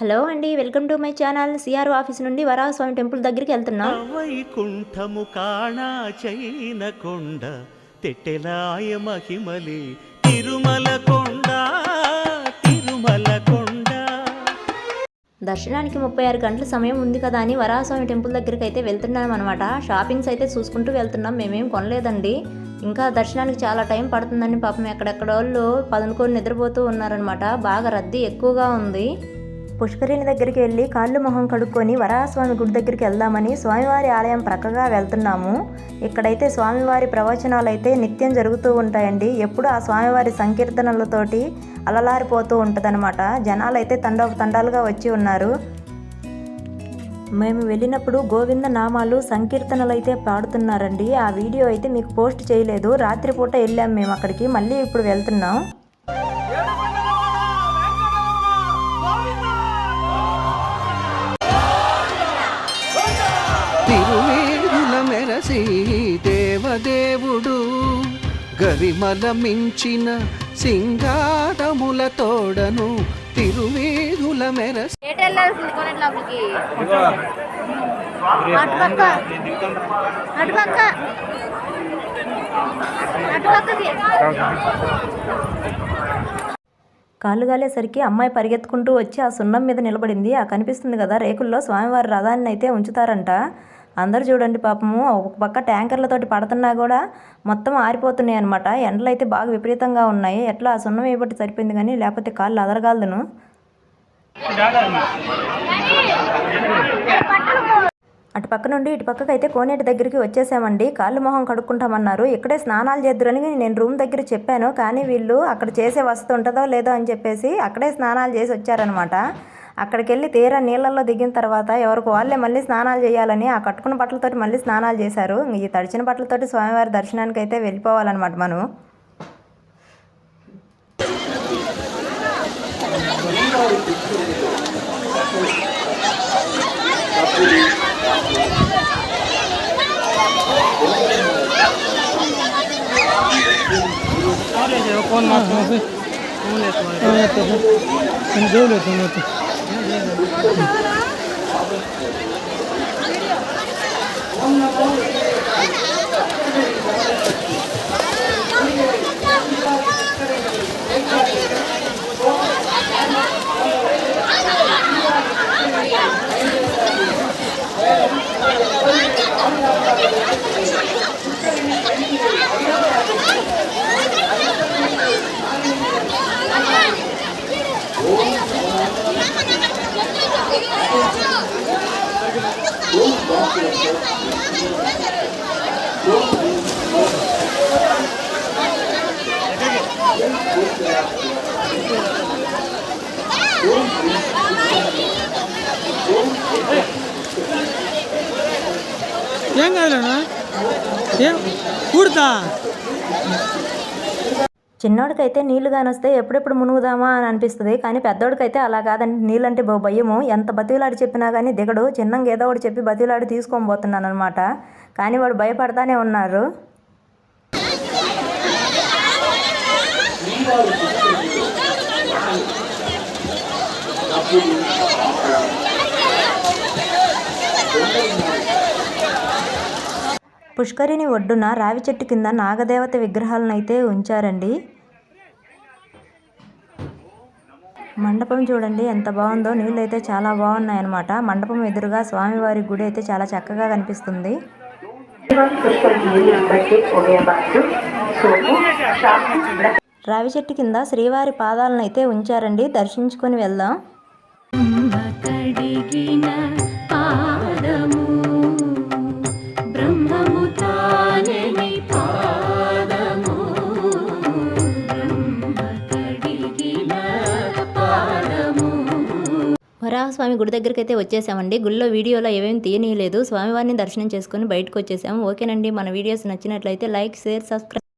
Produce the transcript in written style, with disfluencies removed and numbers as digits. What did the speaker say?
Hello అండి, welcome to my channel. CR office నుండి Varahaswamy temple దగ్గరికి వెళ్తున్నాం. వైకుంఠము కాణా చైన కొండ తెట్టెలాయ మహిమలి తిరుమల కొండ తిరుమల కొండ. దర్శనానికి 36 గంటల సమయం ఉంది కదా అని వరాహస్వామి టెంపుల్ దగ్గరికి అయితే వెళ్తున్నాం అనమాట. షాపింగ్స్ అయితే చూసుకుంటూ వెళ్తున్నాం. మేమేం కొనలేదండి. ఇంకా దర్శనానికి చాలా టైం పడుతుందని పాపం ఎక్కడెక్కడ వాళ్ళు పదునుకొని నిద్రపోతూ ఉన్నారనమాట. బాగా రద్దీ ఎక్కువగా ఉంది. పుష్కరిణి దగ్గరికి వెళ్ళి కాళ్ళు మొహం కడుక్కొని వరాహస్వామి గుడి దగ్గరికి వెళ్దామని స్వామివారి ఆలయం ప్రక్కగా వెళ్తున్నాము. ఇక్కడైతే స్వామివారి ప్రవచనాలు అయితే నిత్యం జరుగుతూ ఉంటాయండి. ఎప్పుడు ఆ స్వామివారి సంకీర్తనలతోటి అలలారిపోతూ ఉంటుందన్నమాట. జనాలు అయితే తండాలుగా వచ్చి ఉన్నారు. మేము వెళ్ళినప్పుడు గోవింద నామాలు సంకీర్తనలు అయితే పాడుతున్నారండి. ఆ వీడియో అయితే మీకు పోస్ట్ చేయలేదు. రాత్రిపూట వెళ్ళాము మేము అక్కడికి. మళ్ళీ ఇప్పుడు వెళ్తున్నాం. తిరువేదుల మెరసి దేవదేవుడు గరిమల మించిన సింగారముల తోడను తిరువేదుల మెరసి. కాళ్ళు గాలేసరికి అమ్మాయి పరిగెత్తుకుంటూ వచ్చి ఆ సున్నం మీద నిలబడింది. ఆ కనిపిస్తుంది కదా రేకుల్లో స్వామివారి రథాన్ని అయితే ఉంచుతారంట. అందరు చూడండి పాపము ఒక పక్క ట్యాంకర్లతోటి పడుతున్నా కూడా మొత్తం ఆరిపోతున్నాయి అనమాట. ఎండలు అయితే బాగా విపరీతంగా ఉన్నాయి. ఎట్లా ఆ సున్నం వేయబట్టి సరిపోయింది కానీ లేకపోతే కాళ్ళు అదరగాలదును. అటు పక్క నుండి ఇటు పక్కకు అయితే కోనేటి దగ్గరికి వచ్చేసామండి. కాళ్ళు మొహం కడుక్కుంటామన్నారు. ఇక్కడే స్నానాలు చేద్దురని నేను రూమ్ దగ్గర చెప్పాను. కానీ వీళ్ళు అక్కడ చేసే వసతి ఉంటుందో లేదో అని చెప్పేసి అక్కడే స్నానాలు చేసి వచ్చారనమాట. అక్కడికి వెళ్ళి తీరా నీళ్ళల్లో దిగిన తర్వాత ఎవరికి వాళ్ళే మళ్ళీ స్నానాలు చేయాలని ఆ కట్టుకున్న బట్టలతోటి మళ్ళీ స్నానాలు చేశారు. ఈ తడిచిన బట్టలతోటి స్వామివారి దర్శనానికి అయితే వెళ్ళిపోవాలన్నమాట మనం. कौन मारते हैं हम जो लेते हैं तो ఏం కాదులేనా ఏం కూడతా. చిన్నోడికైతే నీళ్లు కానొస్తే ఎప్పుడెప్పుడు మునుగుదామా అని అనిపిస్తుంది. కానీ పెద్దోడికైతే అలా కాదండి. నీళ్ళంటే భయము. ఎంత బతిలాడి చెప్పినా కానీ దిగడు. చిన్నంగా ఏదో ఒకటి చెప్పి బతిలాడి తీసుకొని పోతున్నాను అనమాట. కానీ వాడు భయపడతానే ఉన్నారు. పుష్కరిణి ఒడ్డున రావి చెట్టు కింద నాగదేవత విగ్రహాలను అయితే ఉంచారండి. మండపం చూడండి ఎంత బాగుందో. నీళ్ళు అయితే చాలా బాగున్నాయన్నమాట. మండపం ఎదురుగా స్వామివారి గుడి అయితే చాలా చక్కగా కనిపిస్తుంది. రావి చెట్టు కింద శ్రీవారి పాదాలను అయితే ఉంచారండి. దర్శించుకొని వెళ్దాం. వరాహస్వామి గుడి దగ్గరికి అయితే వచ్చేసామండి. గుడిలో వీడియోలో ఏమేమి తీయనీయలేదు. స్వామివారిని దర్శనం చేసుకుని బయటకు వచ్చేసాము. ఓకేనండి, మన వీడియోస్ నచ్చినట్లయితే లైక్, షేర్, సబ్స్క్రైబ్.